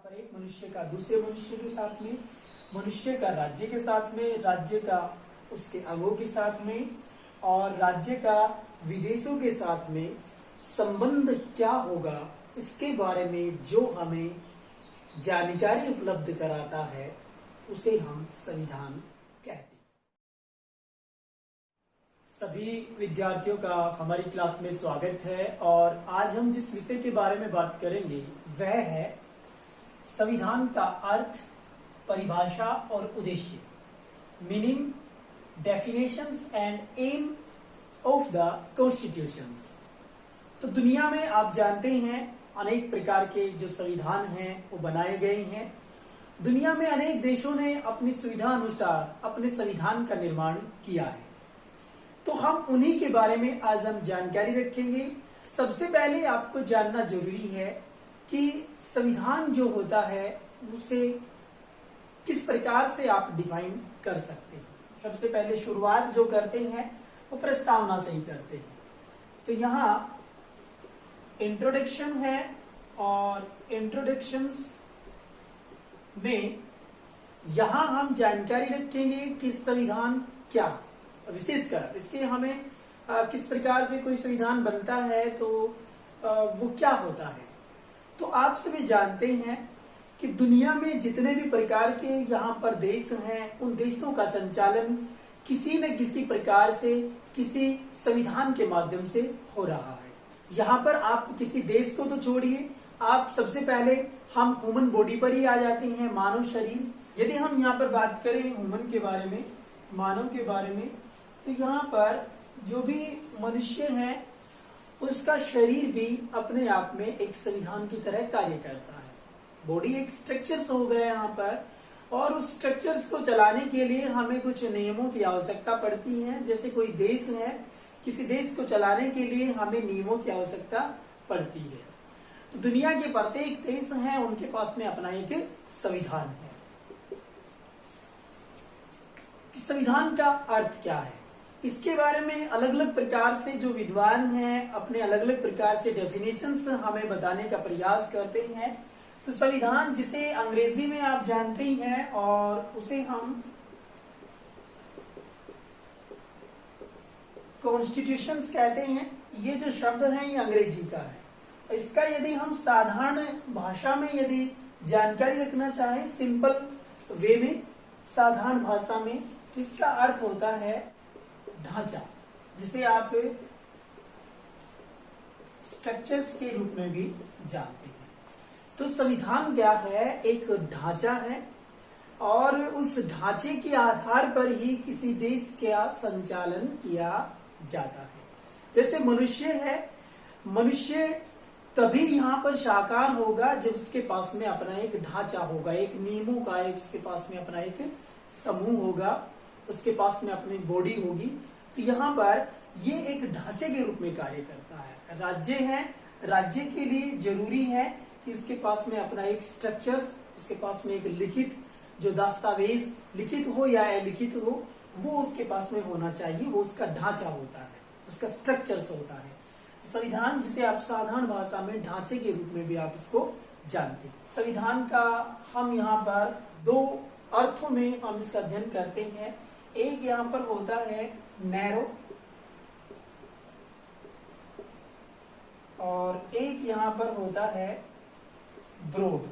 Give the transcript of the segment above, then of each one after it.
पर एक मनुष्य का दूसरे मनुष्य के साथ में, मनुष्य का राज्य के साथ में, राज्य का उसके अंगों के साथ में और राज्य का विदेशों के साथ में संबंध क्या होगा, इसके बारे में जो हमें जानकारी उपलब्ध कराता है उसे हम संविधान कहते हैं। सभी विद्यार्थियों का हमारी क्लास में स्वागत है और आज हम जिस विषय के बारे में बात करेंगे वह है संविधान का अर्थ, परिभाषा और उद्देश्य, meaning, definitions and aim of the constitutions. तो दुनिया में आप जानते हैं अनेक प्रकार के जो संविधान हैं वो बनाए गए हैं। दुनिया में अनेक देशों ने अपनी सुविधा अनुसार अपने संविधान का निर्माण किया है, तो हम उन्हीं के बारे में आज हम जानकारी रखेंगे। सबसे पहले आपको जानना जरूरी है कि संविधान जो होता है उसे किस प्रकार से आप डिफाइन कर सकते हैं। सबसे पहले शुरुआत जो करते हैं वो प्रस्तावना से ही करते हैं। तो यहाँ इंट्रोडक्शन है और इंट्रोडक्शंस में यहां हम जानकारी रखेंगे कि संविधान क्या, विशेषकर इसके हमें किस प्रकार से कोई संविधान बनता है तो वो क्या होता है। तो आप सभी जानते हैं कि दुनिया में जितने भी प्रकार के यहाँ पर देश हैं उन देशों का संचालन किसी न किसी प्रकार से किसी संविधान के माध्यम से हो रहा है। यहाँ पर आप किसी देश को तो छोड़िए, आप सबसे पहले हम ह्यूमन बॉडी पर ही आ जाते हैं, मानव शरीर। यदि हम यहाँ पर बात करें ह्यूमन के बारे में, मानव के बारे में, तो यहाँ पर जो भी मनुष्य है उसका शरीर भी अपने आप में एक संविधान की तरह कार्य करता है। बॉडी एक स्ट्रक्चर्स हो गया यहाँ पर और उस स्ट्रक्चर्स को चलाने के लिए हमें कुछ नियमों की आवश्यकता पड़ती है। जैसे कोई देश है, किसी देश को चलाने के लिए हमें नियमों की आवश्यकता पड़ती है। तो दुनिया के प्रत्येक देश हैं उनके पास में अपना एक संविधान है। संविधान का अर्थ क्या है, इसके बारे में अलग अलग प्रकार से जो विद्वान हैं अपने अलग अलग प्रकार से डेफिनेशंस हमें बताने का प्रयास करते हैं। तो संविधान जिसे अंग्रेजी में आप जानते ही हैं और उसे हम कॉन्स्टिट्यूशंस कहते हैं। ये जो शब्द है ये अंग्रेजी का है। इसका यदि हम साधारण भाषा में यदि जानकारी रखना चाहें, सिंपल वे में, साधारण भाषा में, तो इसका अर्थ होता है ढांचा, जिसे आप स्ट्रक्चर्स के रूप में भी जानते हैं। तो संविधान क्या है, एक ढांचा है और उस ढांचे के आधार पर ही किसी देश का संचालन किया जाता है। जैसे मनुष्य है, मनुष्य तभी यहाँ पर साकार होगा जब उसके पास में अपना एक ढांचा होगा, एक नियमों का, एक उसके पास में अपना एक समूह होगा, उसके पास में अपनी बॉडी होगी। तो यहाँ पर ये एक ढांचे के रूप में कार्य करता है। राज्य है, राज्य के लिए जरूरी है कि उसके पास में अपना एक स्ट्रक्चर्स, उसके पास में एक लिखित जो दस्तावेज लिखित हो या अलिखित हो वो उसके पास में होना चाहिए। वो उसका ढांचा होता है, उसका स्ट्रक्चर्स होता है। संविधान जिसे आप साधारण भाषा में ढांचे के रूप में भी आप इसको जानते हैं। संविधान का हम यहाँ पर दो अर्थों में हम इसका अध्ययन करते हैं। एक यहाँ पर होता है नैरो और एक यहाँ पर होता है ब्रॉड।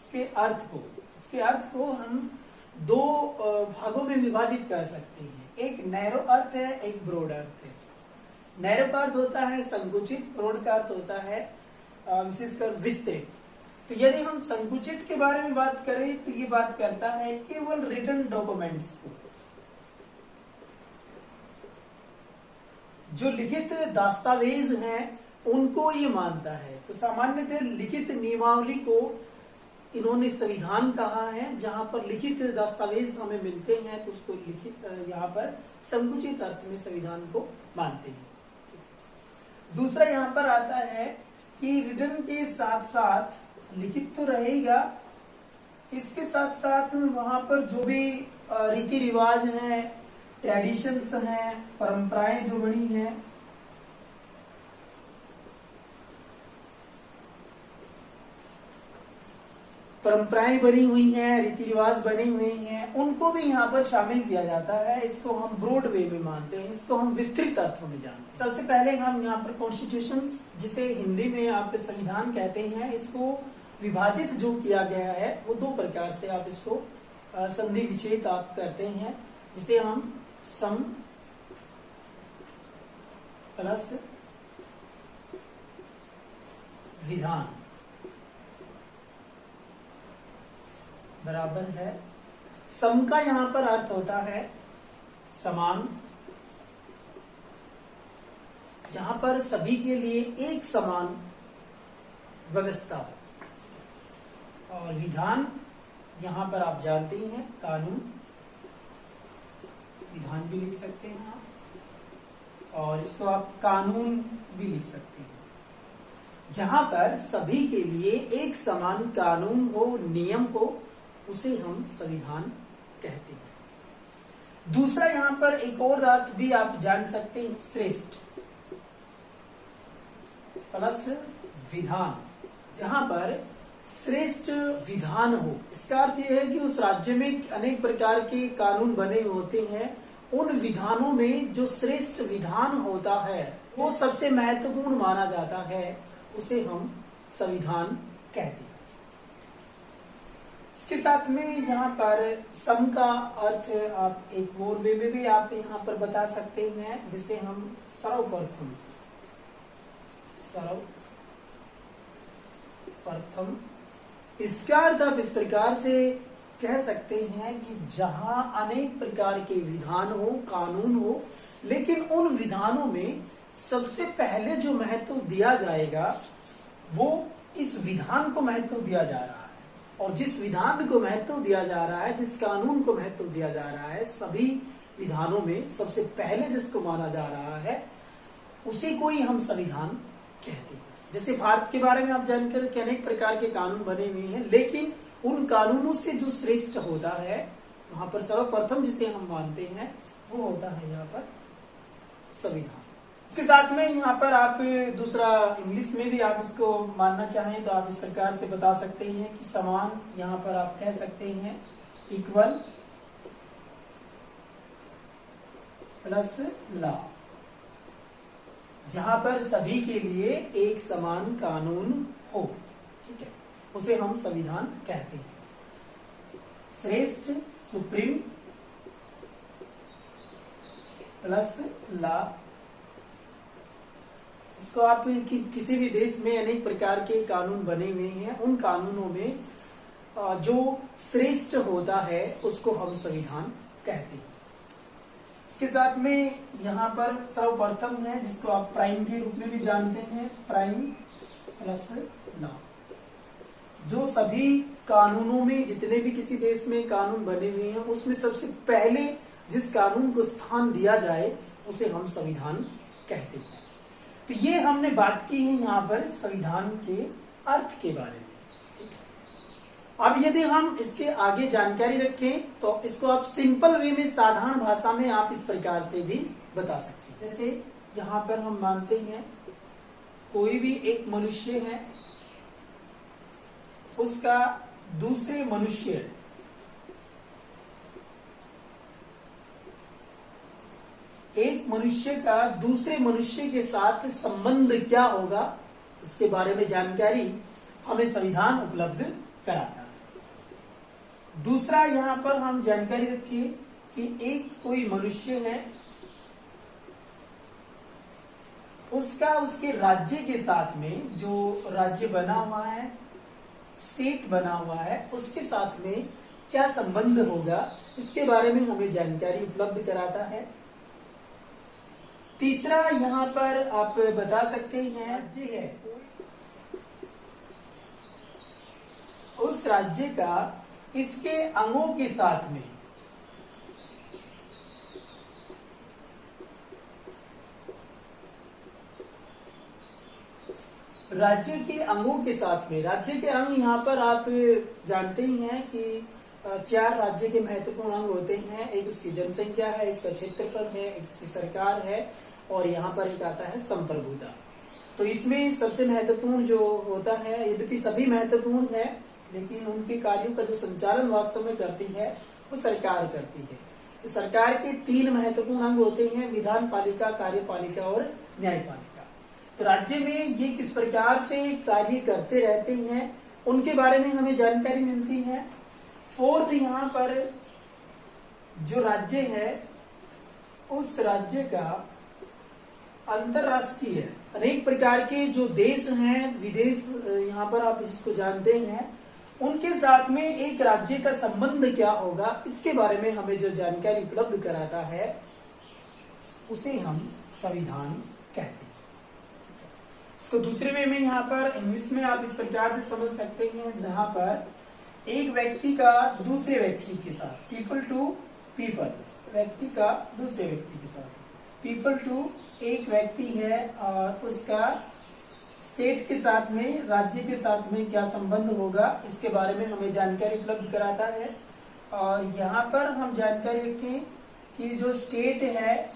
इसके अर्थ को हम दो भागों में विभाजित कर सकते हैं। एक नैरो अर्थ है, एक ब्रॉड अर्थ है। नैरो का अर्थ होता है संकुचित, ब्रॉड का अर्थ होता है विशेषकर विस्तृत। तो यदि हम संकुचित के बारे में बात करें तो ये बात करता है केवल रिटन डॉक्यूमेंट्स को, जो लिखित दस्तावेज हैं उनको ये मानता है। तो सामान्यतः लिखित नियमावली को इन्होंने संविधान कहा है। जहां पर लिखित दस्तावेज हमें मिलते हैं तो उसको लिखित, यहाँ पर संकुचित अर्थ में संविधान को मानते हैं। दूसरा यहाँ पर आता है कि रिटन के साथ साथ लिखित तो रहेगा, इसके साथ साथ वहां पर जो भी रीति रिवाज हैं, ट्रेडिशंस हैं, परंपराएं जो बनी हैं परंपराएं बनी हुई हैं, रीति रिवाज बने हुए हैं, उनको भी यहाँ पर शामिल किया जाता है। इसको हम ब्रॉड वे में मानते हैं, इसको हम विस्तृत अर्थों में जानते हैं। सबसे पहले हम यहाँ पर कॉन्स्टिट्यूशन, जिसे हिंदी में आप संविधान कहते हैं, इसको विभाजित जो किया गया है वो दो प्रकार से आप इसको संधि विच्छेद आप करते हैं, जिसे हम सम प्लस विधान बराबर है। सम का यहां पर अर्थ होता है समान, जहां पर सभी के लिए एक समान व्यवस्था हो। और विधान यहां पर आप जानते ही हैं कानून, विधान भी लिख सकते हैं आप, और इसको आप कानून भी लिख सकते हैं। जहां पर सभी के लिए एक समान कानून हो, नियम हो, उसे हम संविधान कहते हैं। दूसरा यहां पर एक और अर्थ भी आप जान सकते हैं, श्रेष्ठ प्लस विधान। जहां पर श्रेष्ठ विधान हो, इसका अर्थ यह है कि उस राज्य में अनेक प्रकार के कानून बने होते हैं, उन विधानों में जो श्रेष्ठ विधान होता है वो सबसे महत्वपूर्ण माना जाता है, उसे हम संविधान कहते हैं। इसके साथ में यहाँ पर सम का अर्थ आप एक और वे में भी आप यहाँ पर बता सकते हैं, जिसे हम सर्वप्रथम इसका अर्थ आप इस प्रकार से कह सकते हैं कि जहां अनेक प्रकार के विधान हो, कानून हो, लेकिन उन विधानों में सबसे पहले जो महत्व दिया जाएगा वो इस विधान को महत्व दिया जा रहा है। और जिस विधान को महत्व दिया जा रहा है, जिस कानून को महत्व दिया जा रहा है, सभी विधानों में सबसे पहले जिसको माना जा रहा है उसी को ही हम संविधान कहते हैं। जैसे भारत के बारे में आप जानकर कि अनेक प्रकार के कानून बने हुए हैं, लेकिन उन कानूनों से जो श्रेष्ठ होता है, वहां पर सर्वप्रथम जिसे हम मानते हैं वो होता है यहाँ पर संविधान। इसके साथ में यहाँ पर आप दूसरा इंग्लिश में भी आप इसको मानना चाहें तो आप इस प्रकार से बता सकते हैं कि समान, यहाँ पर आप कह सकते हैं इक्वल प्लस लॉ, जहां पर सभी के लिए एक समान कानून हो, ठीक है, उसे हम संविधान कहते हैं। श्रेष्ठ सुप्रीम प्लस लॉ, इसको आप किसी भी देश में अनेक प्रकार के कानून बने हुए हैं, उन कानूनों में जो श्रेष्ठ होता है उसको हम संविधान कहते हैं। इसके साथ में यहाँ पर सर्वप्रथम है, जिसको आप प्राइम के रूप में भी जानते हैं, प्राइम प्लस लॉ, जो सभी कानूनों में, जितने भी किसी देश में कानून बने हुए हैं, उसमें सबसे पहले जिस कानून को स्थान दिया जाए उसे हम संविधान कहते हैं। तो ये हमने बात की है यहाँ पर संविधान के अर्थ के बारे में। अब यदि हम इसके आगे जानकारी रखें तो इसको आप सिंपल वे में, साधारण भाषा में आप इस प्रकार से भी बता सकते हैं। जैसे यहाँ पर हम मानते हैं कोई भी एक मनुष्य है, उसका दूसरे मनुष्य, एक मनुष्य का दूसरे मनुष्य के साथ संबंध क्या होगा, इसके बारे में जानकारी हमें संविधान उपलब्ध कराता है। दूसरा यहाँ पर हम जानकारी रखिए कि एक कोई मनुष्य है, उसका उसके राज्य के साथ में, जो राज्य बना हुआ है, स्टेट बना हुआ है, उसके साथ में क्या संबंध होगा, इसके बारे में हमें जानकारी उपलब्ध कराता है। तीसरा यहाँ पर आप बता सकते हैं राज्य है, उस राज्य का इसके अंगों के साथ में राज्य के अंगों के साथ में, राज्य के अंग यहाँ पर आप जानते ही हैं कि 4 राज्य के महत्वपूर्ण अंग होते हैं। एक उसकी जनसंख्या है, इसका क्षेत्रफल है, एक उसकी सरकार है, और यहाँ पर एक आता है संप्रभुता। तो इसमें सबसे महत्वपूर्ण जो होता है, यद्यपि सभी महत्वपूर्ण है, लेकिन उनके कार्यों का जो संचालन वास्तव में करती है वो सरकार करती है। तो सरकार के 3 महत्वपूर्ण अंग होते हैं, विधान पालिका, कार्यपालिका और न्यायपालिका। तो राज्य में ये किस प्रकार से कार्य करते रहते हैं उनके बारे में हमें जानकारी मिलती है। 4th, यहाँ पर जो राज्य है उस राज्य का अंतरराष्ट्रीय अनेक प्रकार के जो देश हैं, विदेश, यहाँ पर आप इसको जानते हैं, उनके साथ में एक राज्य का संबंध क्या होगा इसके बारे में हमें जो जानकारी उपलब्ध कराता है उसे हम संविधान कहते हैं। इसको दूसरे वे में यहाँ पर इंग्लिश में आप इस प्रकार से समझ सकते हैं, जहां पर एक व्यक्ति का दूसरे व्यक्ति के साथ, पीपल टू पीपल, व्यक्ति का दूसरे व्यक्ति के साथ, पीपल टू एक व्यक्ति है और उसका स्टेट के साथ में, राज्य के साथ में क्या संबंध होगा इसके बारे में हमें जानकारी उपलब्ध कराता है। और यहाँ पर हम जानकारी रखें कि जो स्टेट है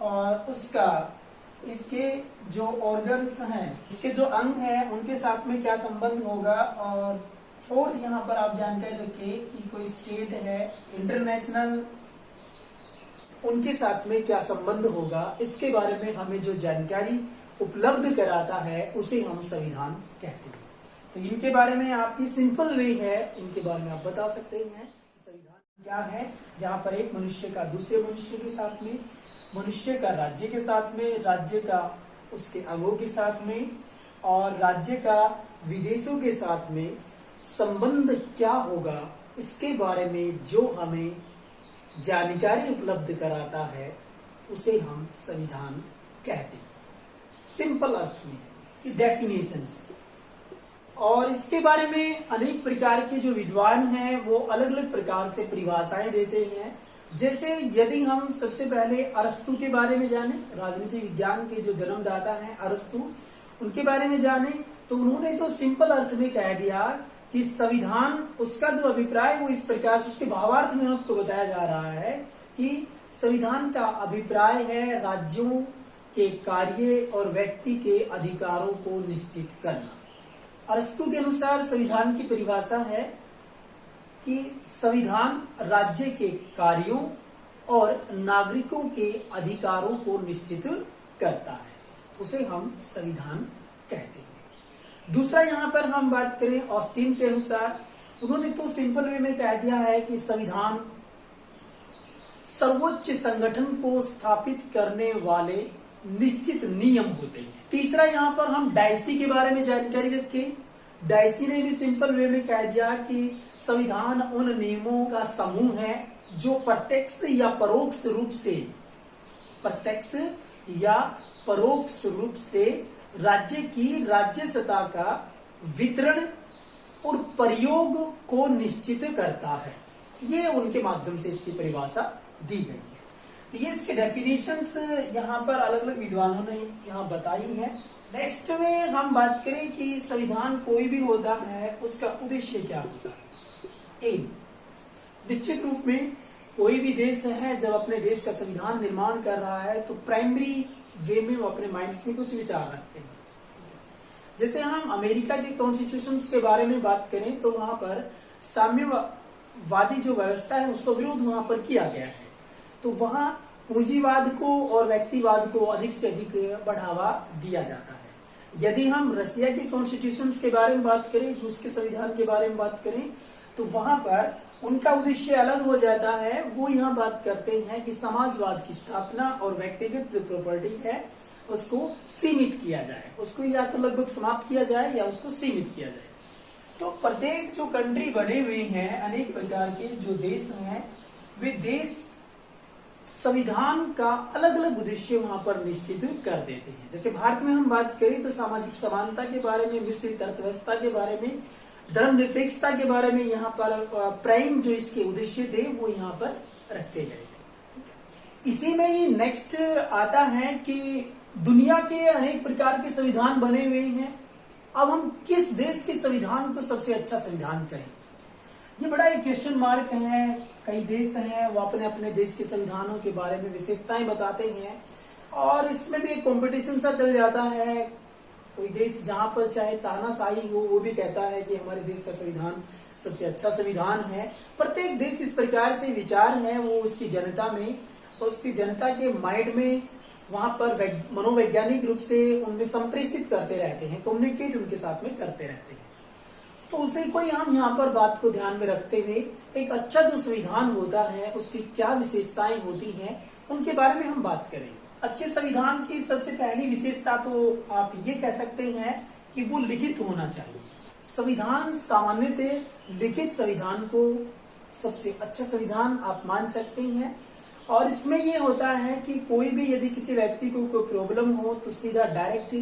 और उसका, इसके जो ऑर्गन्स हैं, इसके जो अंग हैं उनके साथ में क्या संबंध होगा। और 4th, यहाँ पर आप जानकारी रखें कि कोई स्टेट है, इंटरनेशनल, उनके साथ में क्या संबंध होगा इसके बारे में हमें जो जानकारी उपलब्ध कराता है उसे हम संविधान कहते हैं। तो इनके बारे में आपकी सिंपल वे है, इनके बारे में आप बता सकते हैं संविधान क्या है, जहां पर एक मनुष्य का दूसरे मनुष्य के साथ में, मनुष्य का राज्य के साथ में, राज्य का उसके अंगों के साथ में और राज्य का विदेशों के साथ में संबंध क्या होगा इसके बारे में जो हमें जानकारी उपलब्ध कराता है उसे हम संविधान कहते हैं। सिंपल अर्थ में डेफिनेशंस। और इसके बारे में अनेक प्रकार के जो विद्वान हैं वो अलग अलग प्रकार से परिभाषाएं देते हैं। जैसे यदि हम सबसे पहले अरस्तु के बारे में जाने, राजनीति विज्ञान के जो जन्मदाता हैं अरस्तु, उनके बारे में जाने, तो उन्होंने तो सिंपल अर्थ में कह दिया कि संविधान, उसका जो अभिप्राय वो इस प्रकार से, उसके भावार्थ में आपको बताया जा रहा है कि संविधान का अभिप्राय है राज्यों के कार्य और व्यक्ति के अधिकारों को निश्चित करना। अरस्तु के अनुसार संविधान की परिभाषा है कि संविधान राज्य के कार्यों और नागरिकों के अधिकारों को निश्चित करता है, उसे हम संविधान कहते हैं। दूसरा, यहाँ पर हम बात करें ऑस्टिन के अनुसार, उन्होंने तो सिंपल वे में कह दिया है कि संविधान सर्वोच्च संगठन को स्थापित करने वाले निश्चित नियम होते हैं। तीसरा, यहाँ पर हम डायसी के बारे में जानकारी रखें। डायसी ने भी सिंपल वे में कह दिया कि संविधान उन नियमों का समूह है जो प्रत्यक्ष या परोक्ष रूप से राज्य की राज्य सत्ता का वितरण और प्रयोग को निश्चित करता है। ये उनके माध्यम से इसकी परिभाषा दी गई है। तो ये इसके डेफिनेशंस यहाँ पर अलग अलग विद्वानों ने यहाँ बताई है। नेक्स्ट में हम बात करें कि संविधान कोई भी होता है उसका उद्देश्य क्या होता है। एम, निश्चित रूप में कोई भी देश है जब अपने देश का संविधान निर्माण कर रहा है तो प्राइमरी वे में वो अपने माइंड्स में कुछ विचार रखते हैं। जैसे हम अमेरिका के कॉन्स्टिट्यूशन के बारे में बात करें तो वहां पर साम्यवादी जो व्यवस्था है उसका विरोध वहां पर किया गया है। तो वहां पूंजीवाद को और व्यक्तिवाद को अधिक से अधिक बढ़ावा दिया जाता है। यदि हम रसिया के कॉन्स्टिट्यूशन के बारे में बात करें, रूस के संविधान के बारे में बात करें, तो वहां पर उनका उद्देश्य अलग हो जाता है। वो यहाँ बात करते हैं कि समाजवाद की स्थापना और व्यक्तिगत जो प्रॉपर्टी है उसको सीमित किया जाए, उसको या तो लगभग समाप्त किया जाए या उसको सीमित किया जाए। तो प्रत्येक जो कंट्री बने हुए हैं, अनेक प्रकार के जो देश हैं, वे देश संविधान का अलग अलग उद्देश्य वहां पर निश्चित कर देते हैं। जैसे भारत में हम बात करें तो सामाजिक समानता के बारे में, मिश्रित अर्थव्यवस्था के बारे में, धर्मनिरपेक्षता के बारे में यहाँ पर प्राइम जो इसके उद्देश्य थे वो यहाँ पर रखे गए थे। इसी में ही नेक्स्ट आता है कि दुनिया के अनेक प्रकार के संविधान बने हुए हैं। अब हम किस देश के संविधान को सबसे अच्छा संविधान कहें, ये बड़ा एक क्वेश्चन मार्क है। कई देश हैं वो अपने अपने देश के संविधानों के बारे में विशेषताएं बताते हैं और इसमें भी एक कंपटीशन सा चल जाता है कोई देश जहां पर चाहे तानाशाही हो वो भी कहता है कि हमारे देश का संविधान सबसे अच्छा संविधान है। प्रत्येक देश इस प्रकार से विचार है वो उसकी जनता में, उसकी जनता के माइंड में वहां पर मनोवैज्ञानिक रूप से उनमें संप्रेषित करते रहते हैं, कम्युनिकेट उनके साथ में करते रहते हैं। तो उसे कोई हम यहाँ पर बात को ध्यान में रखते हुए एक अच्छा जो संविधान होता है उसकी क्या विशेषताएं होती हैं उनके बारे में हम बात करेंगे। अच्छे संविधान की सबसे पहली विशेषता तो आप ये कह सकते हैं कि वो लिखित होना चाहिए। संविधान सामान्यतः लिखित संविधान को सबसे अच्छा संविधान आप मान सकते हैं। और इसमें ये होता है कि कोई भी यदि किसी व्यक्ति को कोई प्रॉब्लम हो तो सीधा डायरेक्ट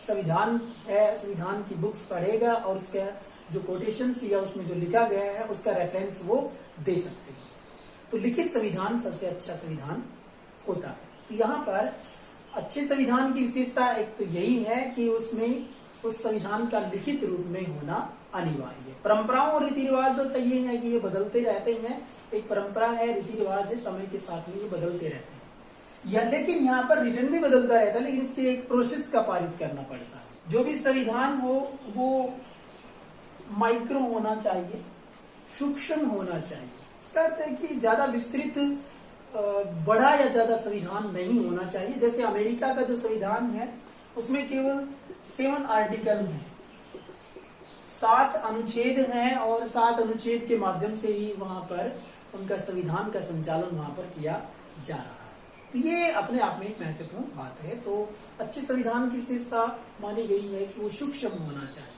संविधान है, संविधान की बुक्स पढ़ेगा और उसका जो कोटेशंस या उसमें जो लिखा गया है उसका रेफरेंस वो दे सकते हैं। तो लिखित संविधान सबसे अच्छा संविधान होता है। तो यहाँ पर अच्छे संविधान की विशेषता एक तो यही है कि उसमें उस संविधान का लिखित रूप में होना अनिवार्य है। परंपराओं और रीति रिवाजों का ये है कि ये बदलते रहते हैं, एक परंपरा है, रीति रिवाज है, समय के साथ में ये बदलते रहते हैं। या लेकिन यहाँ पर रिटर्न भी बदलता रहता है, लेकिन इसके एक प्रोसेस का पारित करना पड़ता है। जो भी संविधान हो वो माइक्रो होना चाहिए, सूक्ष्म होना चाहिए। इसका अर्थ है कि ज्यादा विस्तृत बड़ा या ज्यादा संविधान नहीं होना चाहिए। जैसे अमेरिका का जो संविधान है उसमें केवल 7 आर्टिकल हैं, 7 अनुच्छेद हैं और 7 अनुच्छेद के माध्यम से ही वहां पर उनका संविधान का संचालन वहां पर किया जा रहा है। तो ये अपने आप में एक महत्वपूर्ण बात है। तो अच्छे संविधान की विशेषता मानी गई है कि वो सूक्ष्म होना चाहिए,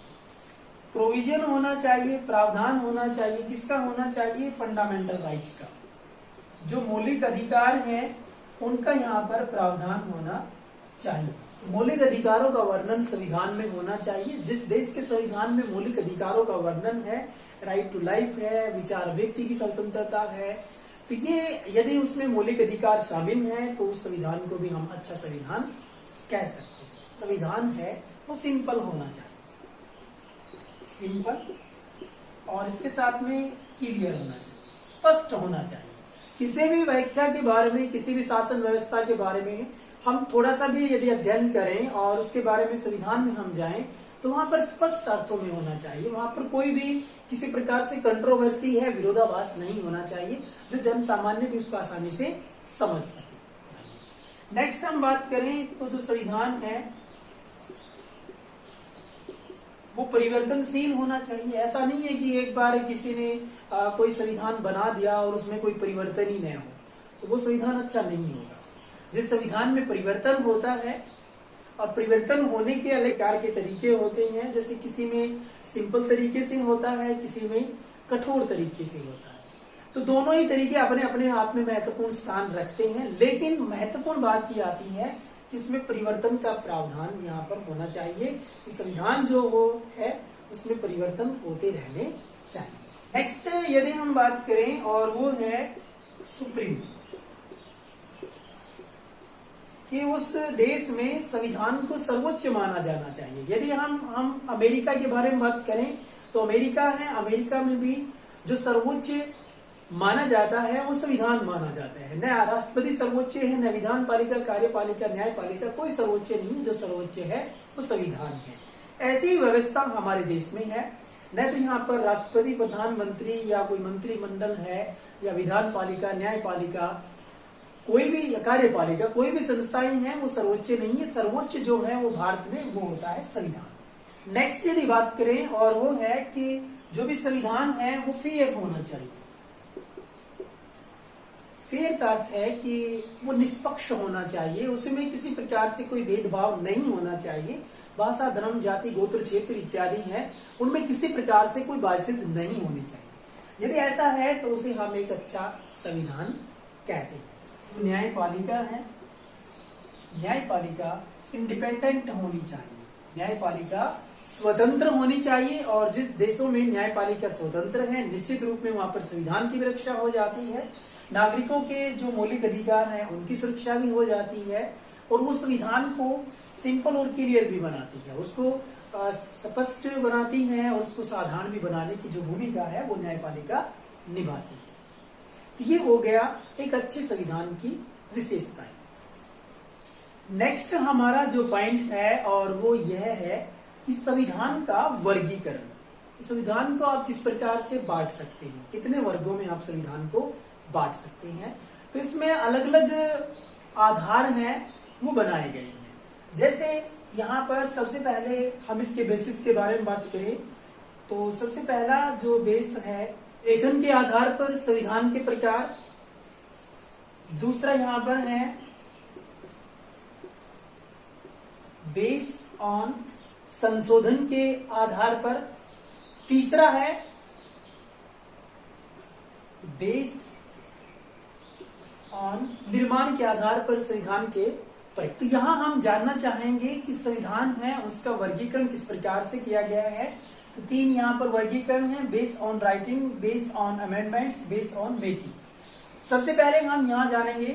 प्रोविजन होना चाहिए, प्रावधान होना चाहिए। किसका होना चाहिए? फंडामेंटल राइट्स का, जो मौलिक अधिकार है उनका यहाँ पर प्रावधान होना चाहिए। मौलिक अधिकारों का वर्णन संविधान में होना चाहिए। जिस देश के संविधान में मौलिक अधिकारों का वर्णन है, राइट टू लाइफ है, विचार व्यक्ति की स्वतंत्रता है, तो ये यदि उसमें मौलिक अधिकार शामिल है तो उस संविधान को भी हम अच्छा संविधान कह सकते हैं। संविधान है वो सिंपल होना चाहिए, सिंपल, और इसके साथ में क्लियर होना चाहिए, स्पष्ट होना चाहिए। किसी भी व्याख्या के बारे में, किसी भी शासन व्यवस्था के बारे में हम थोड़ा सा भी यदि अध्ययन करें और उसके बारे में संविधान में हम जाएं तो वहां पर स्पष्ट अर्थों में होना चाहिए। वहां पर कोई भी किसी प्रकार से कंट्रोवर्सी है, विरोधाभास नहीं होना चाहिए, जो जन सामान्य भी उसको आसानी से समझ सके। नेक्स्ट हम बात करें तो जो संविधान है वो परिवर्तनशील होना चाहिए। ऐसा नहीं है कि एक बार किसी ने कोई संविधान बना दिया और उसमें कोई परिवर्तन ही नहीं हो तो वो संविधान अच्छा नहीं होगा। जिस संविधान में परिवर्तन होता है, और परिवर्तन होने के अलग प्रकार के तरीके होते हैं, जैसे किसी में सिंपल तरीके से होता है, किसी में कठोर तरीके से होता है। तो दोनों ही तरीके अपने अपने आप में महत्वपूर्ण स्थान रखते हैं, लेकिन महत्वपूर्ण बात ये आती है कि इसमें परिवर्तन का प्रावधान यहाँ पर होना चाहिए कि संविधान जो हो है उसमें परिवर्तन होते रहने चाहिए। नेक्स्ट यदि हम बात करें और वो है सुप्रीम, कि उस देश में संविधान को सर्वोच्च माना जाना चाहिए। यदि हम अमेरिका के बारे में बात करें तो अमेरिका है, अमेरिका में भी जो सर्वोच्च माना जाता है वो संविधान माना जाता है। न राष्ट्रपति सर्वोच्च है, न विधान पालिका, कार्यपालिका, न्यायपालिका, कोई सर्वोच्च नहीं है। जो सर्वोच्च है वो संविधान है। ऐसी व्यवस्था हमारे देश में है। न तो यहाँ पर राष्ट्रपति, प्रधानमंत्री या कोई मंत्रिमंडल है, या विधान पालिका, न्यायपालिका, कोई भी कार्यपालिका, कोई भी संस्थाएं हैं वो सर्वोच्च नहीं है। सर्वोच्च जो है वो भारत में वो होता है संविधान। नेक्स्ट यदि बात करें और वो है कि जो भी संविधान है वो फेयर होना चाहिए। फेयर का अर्थ है कि वो निष्पक्ष होना चाहिए, उसमें किसी प्रकार से कोई भेदभाव नहीं होना चाहिए। भाषा, धर्म, जाति, गोत्र, क्षेत्र इत्यादि हैं, उनमें किसी प्रकार से कोई बाइसेस नहीं होनी चाहिए। यदि ऐसा है तो उसे हम एक अच्छा संविधान कहते हैं। न्यायपालिका है, न्यायपालिका इंडिपेंडेंट होनी चाहिए, न्यायपालिका स्वतंत्र होनी चाहिए। और जिस देशों में न्यायपालिका स्वतंत्र है निश्चित रूप में वहां पर संविधान की रक्षा हो जाती है, नागरिकों के जो मौलिक अधिकार हैं उनकी सुरक्षा भी हो जाती है, और वो संविधान को सिंपल और क्लियर भी बनाती है, उसको स्पष्ट बनाती है, और उसको साधारण भी बनाने की जो भूमिका है वो न्यायपालिका निभाती है। तो ये हो गया एक अच्छे संविधान की विशेषताएं। नेक्स्ट हमारा जो पॉइंट है और वो यह है कि संविधान का वर्गीकरण। संविधान को आप किस प्रकार से बांट सकते हैं, कितने वर्गों में आप संविधान को बांट सकते हैं। तो इसमें अलग अलग आधार हैं वो बनाए गए हैं। जैसे यहाँ पर सबसे पहले हम इसके बेसिस के बारे में बात करें तो सबसे पहला जो बेस है लेखन के आधार पर संविधान के प्रकार। दूसरा यहाँ पर है बेस ऑन संशोधन के आधार पर। तीसरा है बेस ऑन निर्माण के आधार पर संविधान के प्रयोग। तो यहां हम जानना चाहेंगे कि संविधान है उसका वर्गीकरण किस प्रकार से किया गया है। तो 3 यहाँ पर वर्गीकरण है, base on writing, base on amendments, base on making. सबसे पहले हम यहाँ जानेंगे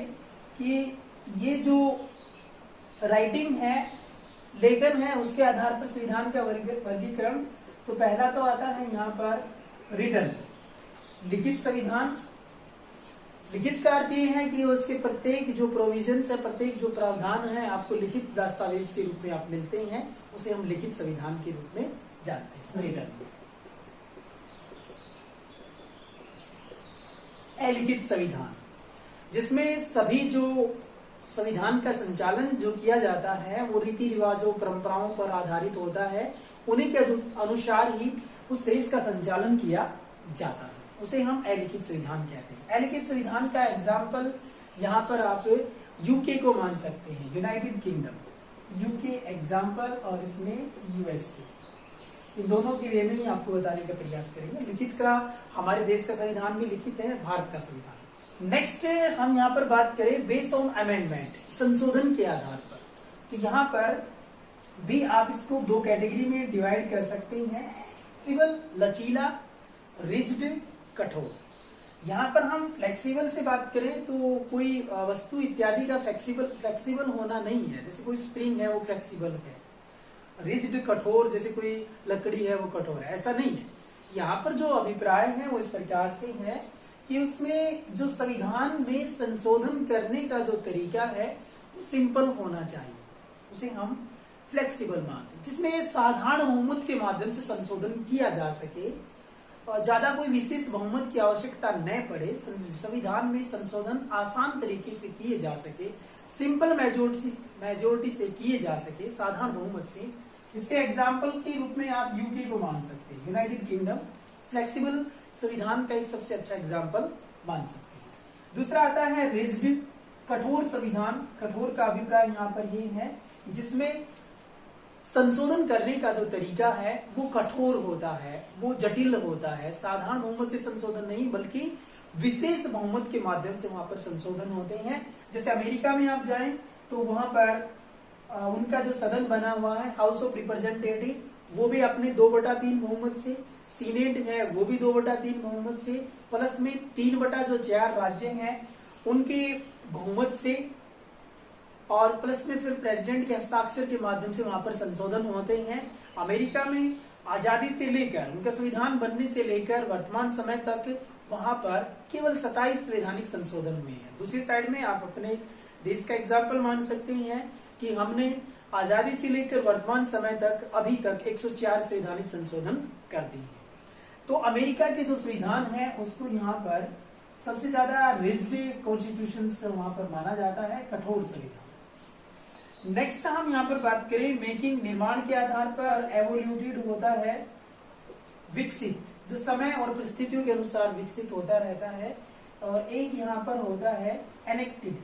कि ये जो राइटिंग है, लेखन है, उसके आधार पर संविधान का वर्गीकरण। तो पहला तो आता है यहाँ पर रिटन, लिखित संविधान। लिखित का अर्थ ये है कि उसके प्रत्येक जो प्रोविजंस है, प्रत्येक जो प्रावधान है आपको लिखित दस्तावेज के रूप में आप मिलते हैं, उसे हम लिखित संविधान के रूप में जानते हैं, रिटन। अलिखित संविधान, जिसमें सभी जो संविधान का संचालन जो किया जाता है वो रीति रिवाजों परंपराओं पर आधारित होता है, उन्हीं के अनुसार ही उस देश का संचालन किया जाता है, उसे हम अलिखित संविधान कहते हैं। अलिखित संविधान का एग्जाम्पल यहाँ पर आप यूके को मान सकते हैं, यूनाइटेड किंगडम, यूके एग्जाम्पल, और इसमें यूएसए, इन दोनों के वे में ही आपको बताने का प्रयास करेंगे। लिखित का हमारे देश का संविधान भी लिखित है, भारत का संविधान। नेक्स्ट हम यहाँ पर बात करें बेस ऑन अमेंडमेंट, संशोधन के आधार पर। तो यहाँ पर भी आप इसको 2 कैटेगरी में डिवाइड कर सकते हैं, फ्लेक्सिबल लचीला, रिजिड कठोर। यहाँ पर हम फ्लेक्सिबल से बात करें तो कोई वस्तु इत्यादि का फ्लेक्सिबल होना नहीं है, जैसे कोई स्प्रिंग है वो फ्लेक्सिबल है। रिजिड कठोर, जैसे कोई लकड़ी है वो कठोर है, ऐसा नहीं है। यहाँ पर जो अभिप्राय है वो इस प्रकार से है कि उसमें जो संविधान में संशोधन करने का जो तरीका है वो सिंपल होना चाहिए, उसे हम फ्लेक्सिबल मानते हैं, जिसमें साधारण बहुमत के माध्यम से संशोधन किया जा सके और ज्यादा कोई विशेष बहुमत की आवश्यकता न पड़े, संविधान में संशोधन आसान तरीके से किए जा सके, सिंपल मेजोरिटी से किए जा सके, साधारण बहुमत से। इसके एग्जाम्पल के रूप में आप यूके को मान सकते हैं, यूनाइटेड किंगडम फ्लेक्सिबल संविधान का एक सबसे अच्छा एग्जाम्पल मान सकते हैं। दूसरा आता है रिजिड, कठोर संविधान। कठोर का अभिप्राय यहाँ पर ये है जिसमें संशोधन करने का जो तरीका है वो कठोर होता है, वो जटिल होता है, साधारण बहुमत से संशोधन नहीं बल्कि विशेष बहुमत के माध्यम से वहां पर संशोधन होते हैं। जैसे अमेरिका में आप जाएं तो वहां पर उनका जो सदन बना हुआ है हाउस ऑफ रिप्रेजेंटेटिव, वो भी अपने 2/3 बहुमत से, सीनेट है वो भी 2/3 बहुमत से, प्लस में 3/4 राज्य हैं उनके बहुमत से, और प्लस में फिर प्रेसिडेंट के हस्ताक्षर के माध्यम से वहां पर संशोधन होते हैं। अमेरिका में आजादी से लेकर उनका संविधान बनने से लेकर वर्तमान समय तक वहां पर केवल 27 संवैधानिक संशोधन हुए हैं। दूसरी साइड में आप अपने देश का एग्जाम्पल मान सकते हैं कि हमने आजादी से लेकर वर्तमान समय तक अभी तक 104 संवैधानिक संशोधन कर दिए हैं। तो अमेरिका के जो संविधान है उसको यहाँ पर सबसे ज्यादा रिजिड कॉन्स्टिट्यूशन वहां पर माना जाता है, कठोर संविधान। नेक्स्ट हम यहाँ पर बात करें मेकिंग, निर्माण के आधार पर। एवोल्यूटेड होता है विकसित, जो समय और परिस्थितियों के अनुसार विकसित होता रहता है। और एक यहाँ पर होता है एनेक्टेड,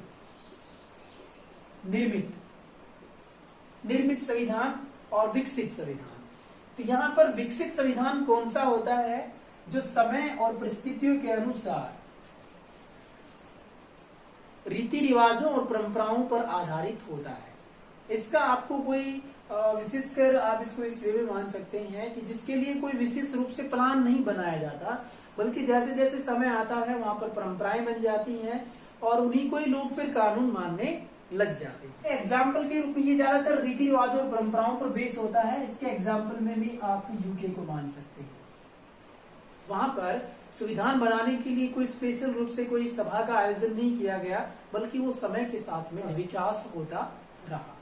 निर्मित संविधान और विकसित संविधान। तो यहाँ पर विकसित संविधान कौन सा होता है, जो समय और परिस्थितियों के अनुसार रीति रिवाजों और परंपराओं पर आधारित होता है। इसका आपको कोई विशेषकर आप इसको इस वे में मान सकते हैं कि जिसके लिए कोई विशेष रूप से प्लान नहीं बनाया जाता, बल्कि जैसे जैसे समय आता है वहां पर परंपराएं बन जाती हैं और उन्हीं को ही लोग फिर कानून मानने लग जाते हैं। एग्जाम्पल के रूप में ये ज्यादातर रीति रिवाजों और परंपराओं पर बेस होता है। इसके एग्जाम्पल में भी आप यूके को मान सकते हैं। वहां पर संविधान बनाने के लिए कोई स्पेशल रूप से कोई सभा का आयोजन नहीं किया गया, बल्कि वो समय के साथ में विकास होता रहा।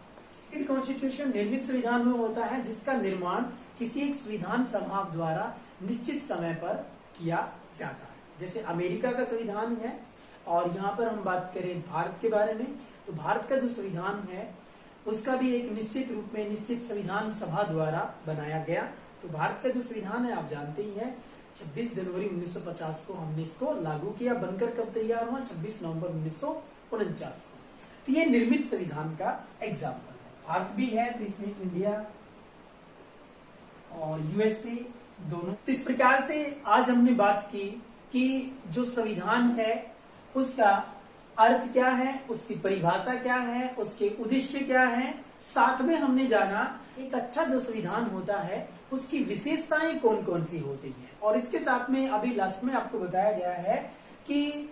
इंडियन कॉन्स्टिट्यूशन निर्मित संविधान में होता है जिसका निर्माण किसी एक संविधान सभा द्वारा निश्चित समय पर किया जाता है। जैसे अमेरिका का संविधान है, और यहाँ पर हम बात करें भारत के बारे में, तो भारत का जो संविधान है उसका भी एक निश्चित रूप में निश्चित संविधान सभा द्वारा बनाया गया। तो भारत का जो संविधान है आप जानते ही हैं, 26 जनवरी 1950 को हमने इसको लागू किया। बनकर कब तैयार हुआ? 26 नवंबर 1949 को। तो ये निर्मित संविधान का एग्जाम्पल है। भारत भी है तो इसमें इंडिया और यूएसए दोनों। तो इस प्रकार से आज हमने बात की कि जो संविधान है उसका अर्थ क्या है, उसकी परिभाषा क्या है, उसके उद्देश्य क्या है, साथ में हमने जाना एक अच्छा जो संविधान होता है उसकी विशेषताएं कौन कौन सी होती हैं। और इसके साथ में अभी लास्ट में आपको बताया गया है कि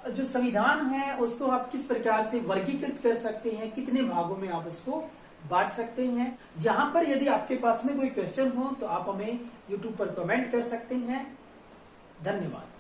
जो संविधान है उसको आप किस प्रकार से वर्गीकृत कर सकते हैं, कितने भागों में आप उसको बांट सकते हैं। यहाँ पर यदि आपके पास में कोई क्वेश्चन हो तो आप हमें YouTube पर कमेंट कर सकते हैं। धन्यवाद।